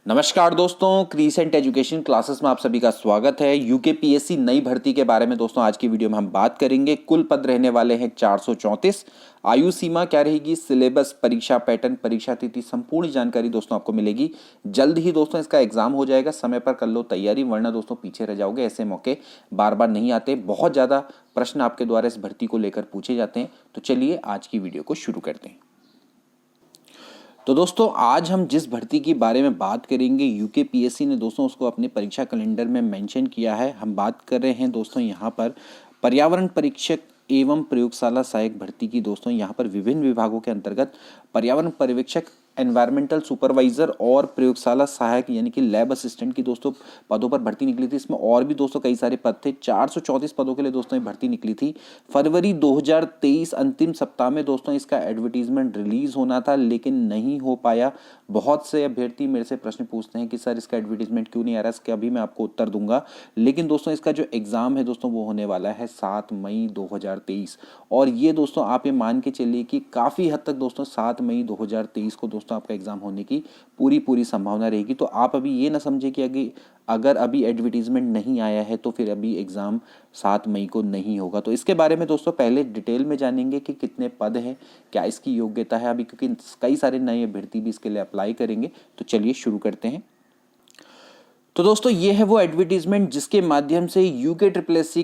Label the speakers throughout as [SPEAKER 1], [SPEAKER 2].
[SPEAKER 1] नमस्कार दोस्तों, crescent education classes में आप सभी का स्वागत है। यूकेपीएससी नई भर्ती के बारे में दोस्तों आज की वीडियो में हम बात करेंगे। कुल पद रहने वाले हैं 434। आयु सीमा क्या रहेगी, सिलेबस, परीक्षा पैटर्न, परीक्षा तिथि, संपूर्ण जानकारी दोस्तों आपको मिलेगी। जल्द ही दोस्तों इसका एग्जाम हो जाएगा। समय पर कर लो तैयारी, वरना दोस्तों पीछे रह जाओगे। ऐसे मौके बार बार नहीं आते। बहुत ज़्यादा प्रश्न आपके द्वारा इस भर्ती को लेकर पूछे जाते हैं। तो चलिए आज की वीडियो को शुरू करते हैं। तो दोस्तों आज हम जिस भर्ती के बारे में बात करेंगे, यूकेपीएससी ने दोस्तों उसको अपने परीक्षा कैलेंडर में मेंशन किया है। हम बात कर रहे हैं दोस्तों यहाँ पर पर्यावरण परीक्षक एवं प्रयोगशाला सहायक भर्ती की। दोस्तों यहाँ पर विभिन्न विभागों के अंतर्गत पर्यावरण पर्यवेक्षक, एनवायरमेंटल सुपरवाइजर और प्रयोगशाला सहायक यानी कि लैब असिस्टेंट की दोस्तों पदों पर भर्ती निकली थी। इसमें और भी दोस्तों कई सारे पद थे। 434 पदों के लिए दोस्तों ये भर्ती निकली थी। फरवरी 2023 अंतिम सप्ताह में दोस्तों इसका एडवर्टीजमेंट रिलीज होना था, लेकिन नहीं हो पाया। बहुत से अभ्यर्थी मेरे से प्रश्न पूछते हैं कि सर इसका एडवर्टीजमेंट क्यों नहीं आ रहा। इसका भी मैं आपको उत्तर दूंगा। लेकिन दोस्तों इसका जो एग्जाम है दोस्तों वो होने वाला है 7 मई 2023। और ये दोस्तों आप ये मान के चलिए कि काफ़ी हद तक दोस्तों 7 मई 2023 को दोस्तों आपका एग्जाम होने की पूरी संभावना रहेगी। तो आप अभी ये ना समझे कि अगर अभी एडवर्टीजमेंट नहीं आया है तो फिर अभी एग्ज़ाम 7 मई को नहीं होगा। तो इसके बारे में दोस्तों पहले डिटेल में जानेंगे कि कितने पद हैं, क्या इसकी योग्यता है अभी, क्योंकि कई सारे नए अभ्यर्थी भी इसके लिए अप्लाई करेंगे। तो चलिए शुरू करते हैं। तो दोस्तों ये है वो एडवर्टीजमेंट जिसके माध्यम से यूके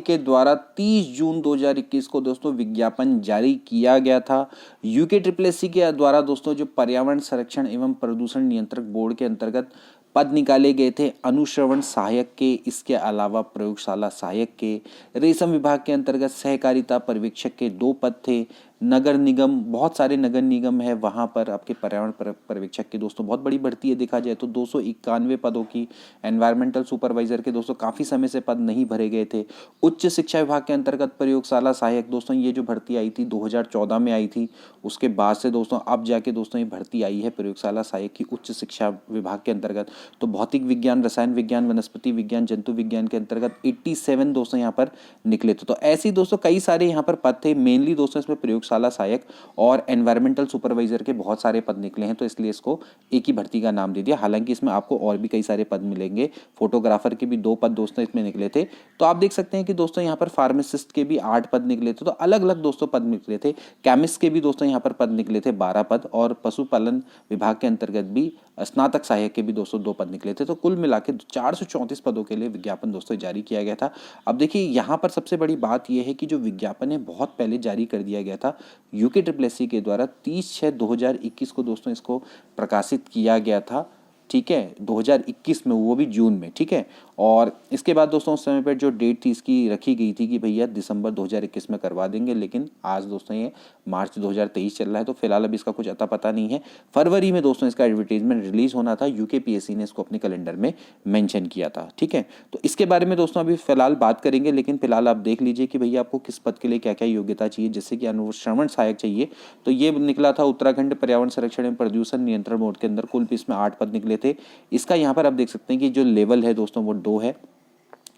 [SPEAKER 1] के द्वारा 30 जून 2021 को दोस्तों विज्ञापन जारी किया गया था। यूके के द्वारा दोस्तों जो पर्यावरण संरक्षण एवं प्रदूषण नियंत्रक बोर्ड के अंतर्गत पद निकाले गए थे अनुश्रवण सहायक के, इसके अलावा प्रयोगशाला सहायक के। रेशम विभाग के अंतर्गत सहकारिता पर्यवेक्षक के 2 पद थे। नगर निगम, बहुत सारे नगर निगम है, वहाँ पर आपके पर्यावरण पर्यवेक्षक की दोस्तों बहुत बड़ी भर्ती है। देखा जाए तो 291 पदों की। एनवायरमेंटल सुपरवाइजर के दोस्तों काफ़ी समय से पद नहीं भरे गए थे। उच्च शिक्षा विभाग के अंतर्गत प्रयोगशाला सहायक दोस्तों ये जो भर्ती आई थी 2014 में आई थी। उसके बाद से दोस्तों अब जाके दोस्तों ये भर्ती आई है प्रयोगशाला सहायक की उच्च शिक्षा विभाग के अंतर्गत। तो भौतिक विज्ञान, रसायन विज्ञान, वनस्पति विज्ञान, जंतु विज्ञान के अंतर्गत 87 दोस्तों यहाँ पर निकले थे। तो ऐसे दोस्तों कई सारे यहाँ पर पद थे। मेनली दोस्तों इसमें प्रयोगशाला सहायक और एनवायरमेंटल सुपरवाइजर के बहुत सारे पद निकले हैं, तो इसलिए इसको एक ही भर्ती का नाम दे दिया। हालांकि इसमें आपको और भी कई सारे पद मिलेंगे। फोटोग्राफर के भी 2 पद दोस्तों इसमें निकले थे। तो आप देख सकते हैं कि दोस्तों यहाँ पर फार्मासिस्ट के भी 8 पद निकले थे। तो अलग अलग दोस्तों पद निकले थे। केमिस्ट के भी दोस्तों यहाँ पर पद निकले थे 12 पद, और पशुपालन विभाग के अंतर्गत भी स्नातक सहायक के भी दोस्तों 2 पद निकले थे। तो कुल मिला के 434 पदों के लिए विज्ञापन दोस्तों जारी किया गया था। अब देखिए यहाँ पर सबसे बड़ी बात यह है कि जो विज्ञापन है बहुत पहले जारी कर दिया गया था यूके के द्वारा। 30/6/2021 को दोस्तों इसको प्रकाशित किया गया था। ठीक है, 2021 में, वो भी जून में। ठीक है, और इसके बाद दोस्तों उस समय पर जो डेट थी इसकी रखी गई थी कि भैया दिसंबर 2021 में करवा देंगे, लेकिन आज दोस्तों ये मार्च 2023 चल रहा है। तो फिलहाल अभी इसका कुछ अता पता नहीं है। फरवरी में दोस्तों इसका एडवर्टीजमेंट रिलीज होना था। यूकेपीएससी ने इसको अपने कैलेंडर में मेंशन किया था। ठीक है, तो इसके बारे में दोस्तों अभी फिलहाल बात करेंगे, लेकिन फिलहाल आप देख लीजिए कि भैया आपको किस पद के लिए क्या क्या योग्यता चाहिए। जैसे कि अनुश्रवण सहायक चाहिए, तो ये निकला था उत्तराखंड पर्यावरण संरक्षण एवं प्रदूषण नियंत्रण बोर्ड के अंदर। कुल इसमें 8 पद निकले थे। इसका यहाँ पर आप देख सकते हैं कि जो लेवल है दोस्तों वो 2 है।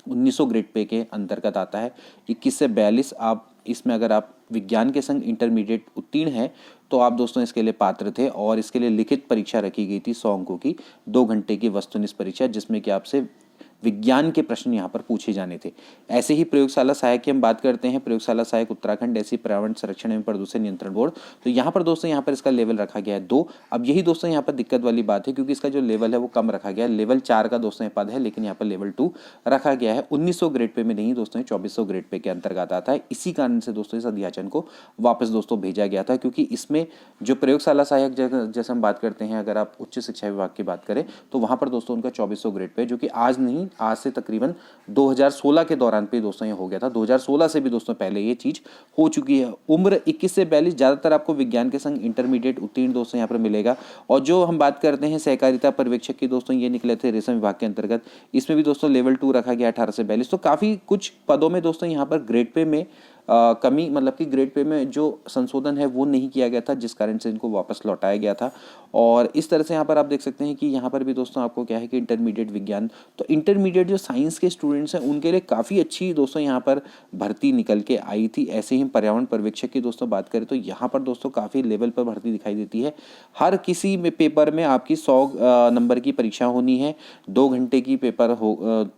[SPEAKER 1] 1900 ग्रेड पे के अंतर्गत आता है। 21 से 42 आप इसमें अगर आप विज्ञान के संग इंटरमीडिएट उत्तीर्ण हैं तो आप दोस्तों इसके लिए पात्र थे। और इसके लिए लिखित परीक्षा रखी गई थी 100 अंकों की, 2 घंटे की वस्तुनिष्ठ परीक्षा, जिसमें कि आपसे विज्ञान के प्रश्न यहाँ पर पूछे जाने थे। ऐसे ही प्रयोगशाला सहायक की हम बात करते हैं। प्रयोगशाला सहायक उत्तराखंड ऐसी पर्यावरण संरक्षण एवं प्रदूषण नियंत्रण बोर्ड। तो यहाँ पर दोस्तों यहाँ पर इसका लेवल रखा गया है 2। अब यही दोस्तों यहाँ पर दिक्कत वाली बात है, क्योंकि इसका जो लेवल है वो कम रखा गया है। लेवल 4 का दोस्तों पद है, लेकिन यहाँ पर लेवल 2 रखा गया है। 1900 ग्रेड पे में नहीं दोस्तों, 2400 ग्रेड पे के अंतर्गत आता है। इसी कारण से दोस्तों इस अध्याचन को वापस दोस्तों भेजा गया था, क्योंकि इसमें जो प्रयोगशाला सहायक जैसे हम बात करते हैं, अगर आप उच्च शिक्षा विभाग की बात करें तो वहाँ पर दोस्तों उनका 2400 ग्रेड पे, जो कि आज नहीं, आज से तकरीबन 2016 के दौरान पे दोस्तों ये हो गया था। 2016 से भी दोस्तों पहले ये चीज हो चुकी है। उम्र 21 से 42, ज्यादातर आपको विज्ञान के संग इंटरमीडिएट उत्तीर्ण दोस्तों यहाँ पर मिलेगा। और जो हम बात करते हैं सहकारिता पर्यवेक्षक की दोस्तों, ये निकले थे रेशम विभाग के अंतर्गत। इसमें भी दोस्तों लेवल 2 रखा गया 18 से 42। तो काफी कुछ पदों में दोस्तों यहाँ पर ग्रेड पे में कमी मतलब कि ग्रेड पे में जो संशोधन है वो नहीं किया गया था, जिस कारण से इनको वापस लौटाया गया था। और इस तरह से यहाँ पर आप देख सकते हैं कि यहाँ पर भी दोस्तों आपको क्या है कि इंटरमीडिएट विज्ञान, तो इंटरमीडिएट जो साइंस के स्टूडेंट्स हैं उनके लिए काफ़ी अच्छी दोस्तों यहाँ पर भर्ती निकल के आई थी। ऐसे ही पर्यावरण पर्यवेक्षक की दोस्तों बात करें तो यहाँ पर दोस्तों काफ़ी लेवल पर भर्ती दिखाई देती है। हर किसी में पेपर में आपकी 100 नंबर की परीक्षा होनी है, 2 घंटे की पेपर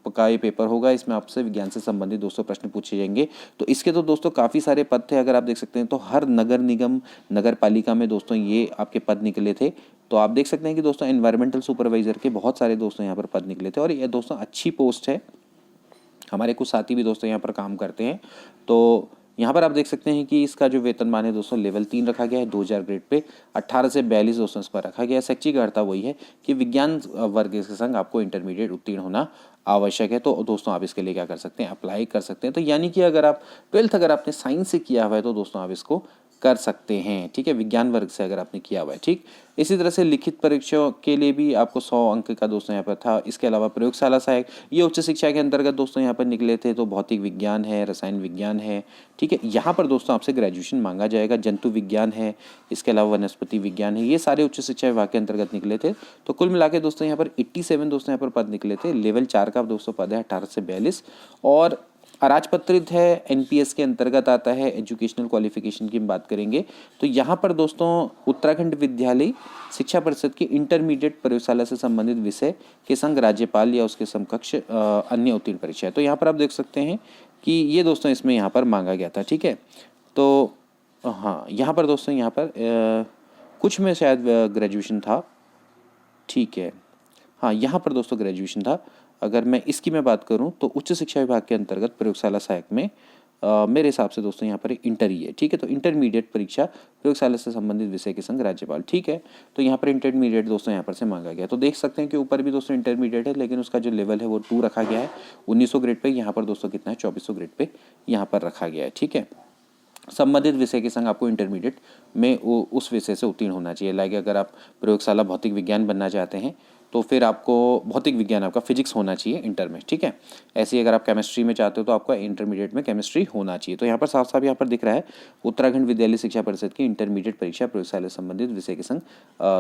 [SPEAKER 1] का ये पेपर होगा। इसमें आपसे विज्ञान से संबंधित दोस्तों प्रश्न पूछे जाएंगे। तो इसके तो दोस्तों काफ़ी सारे पद थे, अगर आप देख सकते हैं तो हर नगर निगम नगर पालिका में दोस्तों ये आपके पद निकले थे। तो आप देख सकते हैं कि दोस्तों एनवायरमेंटल सुपरवाइजर के बहुत सारे दोस्तों यहाँ पर पद निकले थे और ये दोस्तों अच्छी पोस्ट है। हमारे कुछ साथी भी दोस्तों यहाँ पर काम करते हैं। तो यहाँ पर आप देख सकते हैं कि इसका जो वेतनमान है दोस्तों लेवल 3 रखा गया है 2000 ग्रेड पे, 18 से 42 दोस्तों इस पर रखा गया है। शैक्षिक अर्हता वही है कि विज्ञान वर्ग के संग आपको इंटरमीडिएट उत्तीर्ण होना आवश्यक है। तो दोस्तों आप इसके लिए क्या कर सकते हैं, अप्लाई कर सकते हैं। तो यानी कि अगर आप 12th अगर आपने साइंस से किया हुआ है तो दोस्तों आप इसको कर सकते हैं, ठीक है, विज्ञान वर्ग से अगर आपने किया हुआ है, ठीक। इसी तरह से लिखित परीक्षा के लिए भी आपको 100 अंक का दोस्तों यहाँ पर था। इसके अलावा प्रयोगशाला सहायक ये उच्च शिक्षा के अंतर्गत दोस्तों यहाँ पर निकले थे। तो भौतिक विज्ञान है, रसायन विज्ञान है, ठीक है, यहाँ पर दोस्तों आपसे ग्रेजुएशन मांगा जाएगा। जंतु विज्ञान है, इसके अलावा वनस्पति विज्ञान है, ये सारे उच्च शिक्षा विभाग के अंतर्गत निकले थे। तो कुल मिला के दोस्तों यहाँ पर 87 दोस्तों यहाँ पर पद निकले थे। लेवल 4 का दोस्तों पद है 18 से 42 और अराजपत्रित है, एनपीएस के अंतर्गत आता है। एजुकेशनल क्वालिफिकेशन की हम बात करेंगे तो यहाँ पर दोस्तों उत्तराखंड विद्यालय शिक्षा परिषद की इंटरमीडिएट प्रयोगशाला से संबंधित विषय के संग राज्यपाल या उसके समकक्ष अन्य उत्तीर्ण परीक्षा है। तो यहाँ पर आप देख सकते हैं कि ये दोस्तों इसमें यहाँ पर मांगा गया था, ठीक है। तो हाँ, यहाँ पर दोस्तों यहाँ पर कुछ में शायद ग्रेजुएशन था, ठीक है, हाँ यहाँ पर दोस्तों ग्रेजुएशन था। अगर मैं इसकी मैं बात करूं तो उच्च शिक्षा विभाग के अंतर्गत प्रयोगशाला सहायक में मेरे हिसाब से दोस्तों यहाँ पर इंटर ही है, ठीक है। तो इंटरमीडिएट परीक्षा प्रयोगशाला से संबंधित विषय के संग राज्यपाल, ठीक है। तो यहाँ पर इंटरमीडिएट दोस्तों यहाँ पर से मांगा गया। तो देख सकते हैं कि ऊपर भी दोस्तों इंटरमीडिएट है, लेकिन उसका जो लेवल है वो 2 रखा गया है। 1900 ग्रेड पे यहाँ पर दोस्तों कितना है, 2400 ग्रेड पे यहाँ पर रखा गया है, ठीक है। संबंधित विषय के संग आपको इंटरमीडिएट में उस विषय से उत्तीर्ण होना चाहिए। लाइक अगर आप प्रयोगशाला भौतिक विज्ञान बनना चाहते हैं तो फिर आपको भौतिक विज्ञान आपका फिजिक्स होना चाहिए इंटर में, ठीक है। ऐसे ही अगर आप केमिस्ट्री में चाहते हो तो आपका इंटरमीडिएट में केमिस्ट्री होना चाहिए। तो यहाँ पर साफ साफ यहाँ पर दिख रहा है उत्तराखंड विद्यालय शिक्षा परिषद की इंटरमीडिएट परीक्षा प्रयोगशाला संबंधित विषय के संग।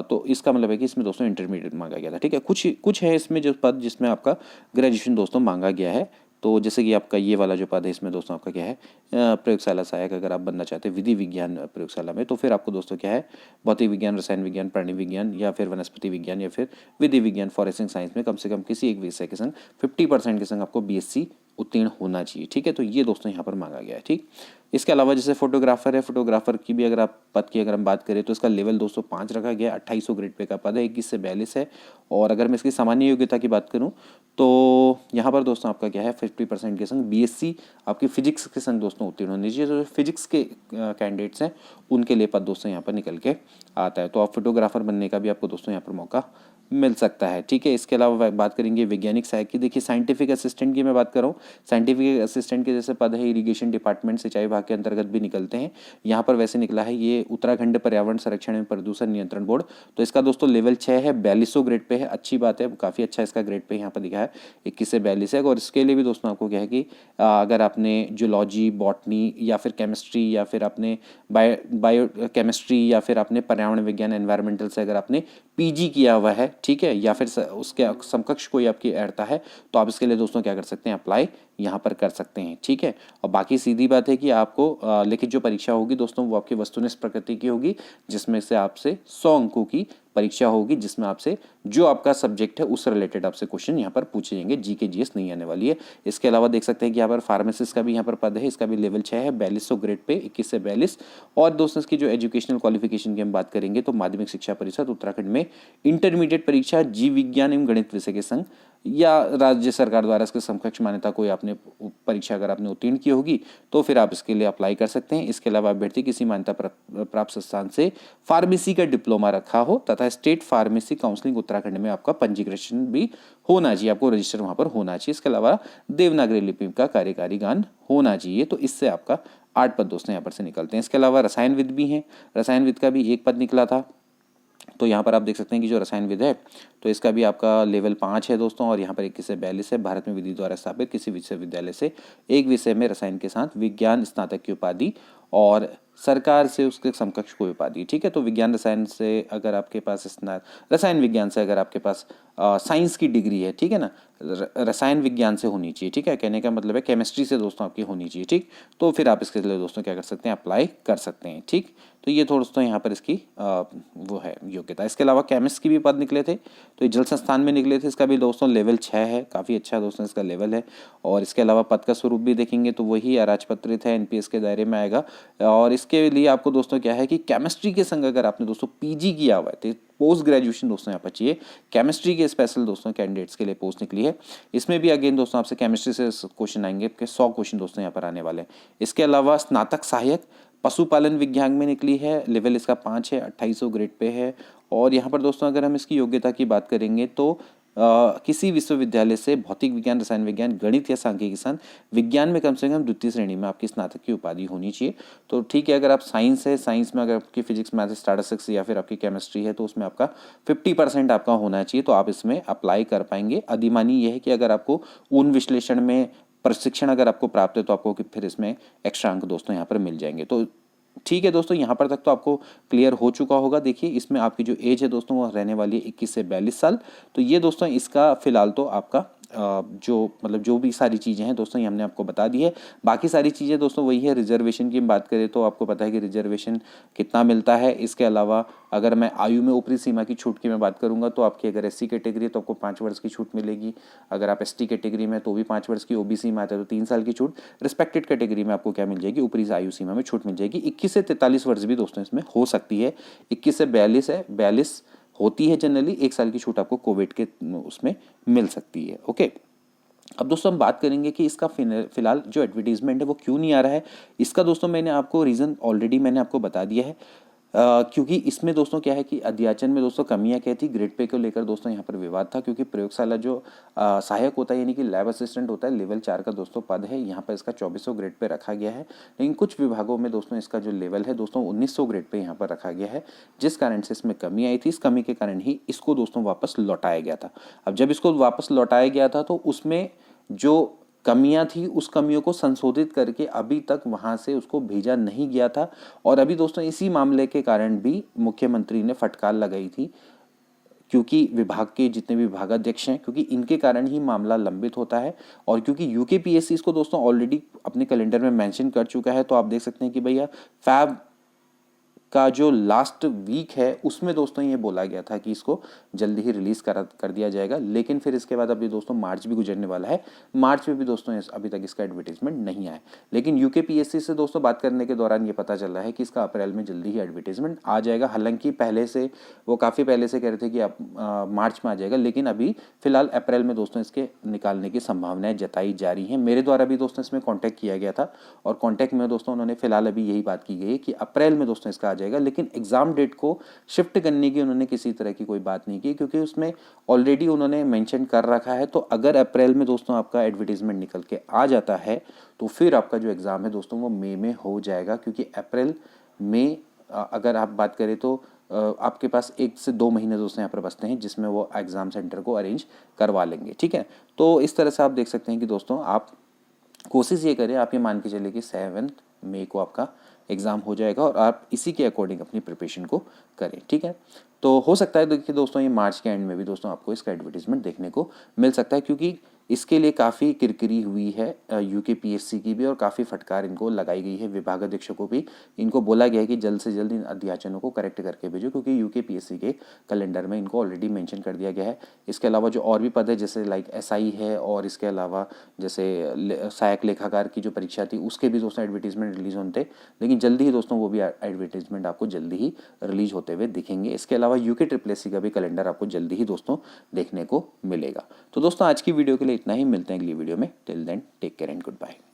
[SPEAKER 1] तो इसका मतलब है कि इसमें दोस्तों इंटरमीडिएट मांगा गया था, ठीक है। कुछ है इसमें जो पद जिसमें आपका ग्रेजुएशन दोस्तों मांगा गया है। तो जैसे कि आपका ये वाला जो पद है इसमें दोस्तों आपका क्या है, प्रयोगशाला सहायक अगर आप बनना चाहते हैं विधि विज्ञान प्रयोगशाला में, तो फिर आपको दोस्तों क्या है, भौतिक विज्ञान, रसायन विज्ञान, प्राणी विज्ञान या फिर वनस्पति विज्ञान या फिर विधि विज्ञान फॉरेंसिक साइंस में कम से कम किसी एक विषय के संग 50% के संग आपको बीएससी उत्तीर्ण होना चाहिए, ठीक है। तो ये दोस्तों यहाँ पर मांगा गया है, ठीक। इसके अलावा जैसे फोटोग्राफर है, फोटोग्राफर की भी अगर आप पद की अगर हम बात करें तो इसका लेवल दोस्तों 5 रखा गया, 2800 ग्रेड पे का पद है, 21 से 42 है। और अगर मैं इसकी सामान्य योग्यता की बात करूं तो यहाँ पर दोस्तों आपका क्या है, 50% के संग बीएससी आपकी फिजिक्स के संग दोस्तों उत्तीर्ण होनी चाहिए। जो फिजिक्स के कैंडिडेट्स हैं उनके लिए पद दोस्तों यहाँ पर निकल के आता है। तो आप फोटोग्राफर बनने का भी आपको दोस्तों यहाँ पर मौका मिल सकता है, ठीक है। इसके अलावा बात करेंगे वैज्ञानिक सहायक की। देखिए साइंटिफिक असिस्टेंट की मैं बात कर रहा हूँ। साइंटिफिक असिस्टेंट के जैसे पद है इरिगेशन डिपार्टमेंट, सिंचाई विभाग के अंतर्गत भी निकलते हैं। यहाँ पर वैसे निकला है ये उत्तराखंड पर्यावरण संरक्षण एवं प्रदूषण नियंत्रण बोर्ड। तो इसका दोस्तों लेवल 6 है, 4200 ग्रेड पे है, अच्छी बात है, काफ़ी अच्छा इसका ग्रेड पे यहाँ पर दिखा है, 21 से 42 है। और इसके लिए भी दोस्तों आपको क्या है कि अगर आपने जूलॉजी, बॉटनी या फिर केमिस्ट्री या फिर आपने बायो केमिस्ट्री या फिर आपने पर्यावरण विज्ञान एनवायरमेंटल से अगर आपने पीजी किया हुआ है, ठीक है, या फिर उसके समकक्ष कोई आपकी अर्हता है, तो आप इसके लिए दोस्तों क्या कर सकते हैं, अप्लाई यहाँ पर कर सकते हैं, ठीक है। और बाकी सीधी बात है कि आपको लिखित जो परीक्षा होगी दोस्तों वो आपकी वस्तुनिष्ठ प्रकृति की होगी, जिसमें से आपसे 100 अंकों की परीक्षा होगी, जिसमें आपसे जो आपका सब्जेक्ट है उस रिलेटेड आपसे क्वेश्चन यहाँ पर पूछे जाएंगे, जीके जीएस नहीं आने वाली है। इसके अलावा देख सकते हैं कि यहाँ पर फार्मासिस्ट का भी यहाँ पर पद है, इसका भी लेवल 6 है, 4200 ग्रेड पे, 21 से 42। और दोस्तों इसकी जो एजुकेशनल क्वालिफिकेशन की हम बात करेंगे तो माध्यमिक शिक्षा परिषद उत्तराखंड में इंटरमीडिएट परीक्षा जीव विज्ञान एवं गणित विषय के संग या राज्य सरकार द्वारा इसके समकक्ष मान्यता कोई आपने परीक्षा अगर आपने उत्तीर्ण की होगी तो फिर आप इसके लिए अप्लाई कर सकते हैं। इसके अलावा अभ्यर्थी किसी मान्यता प्राप्त संस्थान से फार्मेसी का डिप्लोमा रखा हो तथा स्टेट फार्मेसी काउंसिलिंग उत्तराखंड में आपका पंजीकरण भी होना चाहिए, आपको रजिस्टर वहां पर होना चाहिए। इसके अलावा देवनागरी लिपि का कार्यकारी ज्ञान होना चाहिए। तो इससे आपका 8 पद दोस्तों यहाँ पर से निकलते हैं। इसके अलावा रसायनविद भी हैं, रसायनविद का भी एक पद निकला था, तो यहाँ पर आप देख सकते हैं कि जो रसायन विद है तो इसका भी आपका लेवल 5 है दोस्तों, और यहाँ पर 21 से 42 है। भारत में विधि द्वारा स्थापित किसी विश्वविद्यालय से एक विषय में रसायन के साथ विज्ञान स्नातक की उपाधि और सरकार से उसके समकक्ष कोई उपाधि। ठीक है, तो विज्ञान रसायन से अगर आपके पास रसायन विज्ञान से अगर आपके पास साइंस की डिग्री है, ठीक है ना, रसायन विज्ञान से होनी चाहिए। ठीक है, कहने का मतलब है केमिस्ट्री से दोस्तों आपकी होनी चाहिए। ठीक, तो फिर आप इसके लिए दोस्तों क्या कर सकते हैं, अप्लाई कर सकते हैं। ठीक, तो ये दोस्तों यहाँ पर इसकी वो है योग्यता। इसके अलावा केमिस्ट की भी पद निकले थे, तो ये जल संस्थान में निकले थे, इसका भी दोस्तों लेवल 6 है, काफ़ी अच्छा दोस्तों इसका लेवल है। और इसके अलावा पद का स्वरूप भी देखेंगे तो वही अराजपत्रित है, एनपीएस के दायरे में आएगा। और इसके लिए आपको दोस्तों क्या है कि केमिस्ट्री के संग अगर आपने दोस्तों पीजी किया हुआ है तो पोस्ट ग्रेजुएशन दोस्तों यहाँ पर चाहिए। केमिस्ट्री के स्पेशल दोस्तों कैंडिडेट्स के लिए पोस्ट निकली है। इसमें भी अगेन दोस्तों आपसे केमिस्ट्री से क्वेश्चन आएंगे, 100 क्वेश्चन दोस्तों यहाँ पर आने वाले हैं। इसके अलावा स्नातक सहायक पशुपालन विज्ञान में निकली है, लेवल इसका 5 है, 2800 ग्रेड पे है। और यहाँ पर दोस्तों अगर हम इसकी योग्यता की बात करेंगे तो किसी विश्वविद्यालय से भौतिक विज्ञान, रसायन विज्ञान, गणित या सांख्यिकी के साथ विज्ञान में कम से कम द्वितीय श्रेणी में आपकी स्नातक की उपाधि होनी चाहिए। तो ठीक है, अगर आप साइंस है, साइंस में अगर आपकी फिजिक्स, मैथ, स्टैटिस्टिक्स या फिर आपकी केमिस्ट्री है तो उसमें आपका 50% आपका होना चाहिए, तो आप इसमें अप्लाई कर पाएंगे। अधिमानी यह है कि अगर आपको उन विश्लेषण में प्रशिक्षण अगर आपको प्राप्त है तो आपको फिर इसमें एक्स्ट्रा अंक दोस्तों यहाँ पर मिल जाएंगे। तो ठीक है दोस्तों, यहाँ पर तक तो आपको क्लियर हो चुका होगा। देखिए इसमें आपकी जो एज है दोस्तों वो रहने वाली है 21 से 42 साल। तो ये दोस्तों इसका फिलहाल तो आपका जो मतलब जो भी सारी चीज़ें हैं दोस्तों ये हमने आपको बता दी है। बाकी सारी चीज़ें दोस्तों वही है। रिजर्वेशन की हम बात करें तो आपको पता है कि रिजर्वेशन कितना मिलता है। इसके अलावा अगर मैं आयु में ऊपरी सीमा की छूट की मैं बात करूंगा तो आपकी अगर एससी कैटेगरी है तो आपको 5 वर्ष की छूट मिलेगी। अगर आप एसटी कैटेगरी में तो भी 5 वर्ष की, ओबीसी में आता है तो 3 साल की छूट। रिस्पेक्टेड कैटेगरी में आपको क्या मिल जाएगी, ऊपरी आयु सीमा में छूट मिल जाएगी। 21 से 43 वर्ष भी दोस्तों इसमें हो सकती है। 21 से 42 है, 42 होती है जनरली। 1 साल की छूट आपको कोविड के उसमें मिल सकती है। ओके, अब दोस्तों हम बात करेंगे कि इसका फिलहाल जो एडवर्टीजमेंट है वो क्यों नहीं आ रहा है। इसका दोस्तों मैंने आपको रीज़न ऑलरेडी मैंने आपको बता दिया है। क्योंकि इसमें दोस्तों क्या है कि अध्याचन में दोस्तों कमियां क्या थी, ग्रेड पे को लेकर दोस्तों यहाँ पर विवाद था। क्योंकि प्रयोगशाला जो सहायक होता है यानी कि लैब असिस्टेंट होता है, लेवल 4 का दोस्तों पद है, यहाँ पर इसका 2400 ग्रेड पे रखा गया है। लेकिन कुछ विभागों में दोस्तों इसका जो लेवल है दोस्तों 1900 ग्रेड पे यहाँ पर रखा गया है, जिस कारण से इसमें कमी आई थी। इस कमी के कारण ही इसको दोस्तों वापस लौटाया गया था। अब जब इसको वापस लौटाया गया था तो उसमें जो कमियां थी उस कमियों को संशोधित करके अभी तक वहां से उसको भेजा नहीं गया था। और अभी दोस्तों इसी मामले के कारण भी मुख्यमंत्री ने फटकार लगाई थी, क्योंकि विभाग के जितने भी विभागाध्यक्ष हैं, क्योंकि इनके कारण ही मामला लंबित होता है। और क्योंकि यूकेपीएससी इसको दोस्तों ऑलरेडी अपने कैलेंडर में मेंशन कर चुका है, तो आप देख सकते हैं कि भैया फैब का जो लास्ट वीक है उसमें दोस्तों ये बोला गया था कि इसको जल्दी ही रिलीज़ कर दिया जाएगा। लेकिन फिर इसके बाद अभी दोस्तों मार्च भी गुजरने वाला है, मार्च में भी दोस्तों अभी तक इसका एडवर्टीजमेंट नहीं आया। लेकिन यूकेपीएससी से दोस्तों बात करने के दौरान ये पता चल रहा है कि इसका अप्रैल में जल्दी ही एडवर्टीजमेंट आ जाएगा। हालांकि पहले से वो काफ़ी पहले से कह रहे थे कि मार्च में आ जाएगा, लेकिन अभी फिलहाल अप्रैल में दोस्तों इसके निकालने की संभावनाएं जताई जा रही हैं। मेरे द्वारा भी दोस्तों इसमें कॉन्टैक्ट किया गया था और कॉन्टैक्ट में दोस्तों उन्होंने फिलहाल अभी यही बात की गई है कि अप्रैल में दोस्तों इसका जाएगा। लेकिन एग्जाम डेट को शिफ्ट करने की उन्होंने किसी तरह की कोई बात नहीं की, क्योंकि उसमें ऑलरेडी उन्होंने मेंशन कर रखा है। तो अगर अप्रैल में दोस्तों आपका एडवर्टीजमेंट निकल के आ जाता है तो फिर आपका जो एग्जाम है दोस्तों वो मई में हो जाएगा। क्योंकि अप्रैल में अगर आप बात करें तो आपके पास 1 से 2 महीने दोस्तों यहाँ पर बचते हैं जिसमें वो एग्जाम सेंटर को अरेंज करवा लेंगे। ठीक है, तो इस तरह से आप देख सकते हैं कि दोस्तों आप कोशिश ये करें, आप ये मान के चलिए कि 7 मई को आपका एग्ज़ाम हो जाएगा और आप इसी के अकॉर्डिंग अपनी प्रिपरेशन को करें। ठीक है, तो हो सकता है देखिए दोस्तों ये मार्च के एंड में भी दोस्तों आपको इसका एडवर्टीजमेंट देखने को मिल सकता है, क्योंकि इसके लिए काफ़ी किरकिरी हुई है यूकेपीएससी की भी और काफ़ी फटकार इनको लगाई गई है। विभागाध्यक्षों को भी इनको बोला गया है कि जल्द से जल्द इन अध्याचनों को करेक्ट करके भेजो, क्योंकि यूकेपीएससी के कैलेंडर में इनको ऑलरेडी मेंशन कर दिया गया है। इसके अलावा जो और भी पद है जैसे लाइक एसआई है, और इसके अलावा जैसे सहायक लेखाकार की जो परीक्षा थी उसके भी दोस्तों एडवर्टीजमेंट रिलीज होते, लेकिन जल्दी ही दोस्तों वो भी एडवर्टीजमेंट आपको जल्दी ही रिलीज होते हुए दिखेंगे। इसके अलावा यूके का भी कैलेंडर आपको जल्दी ही दोस्तों देखने को मिलेगा। तो दोस्तों आज की वीडियो के लिए इतना ही, मिलते हैं अगली वीडियो में। Till then take care and good bye.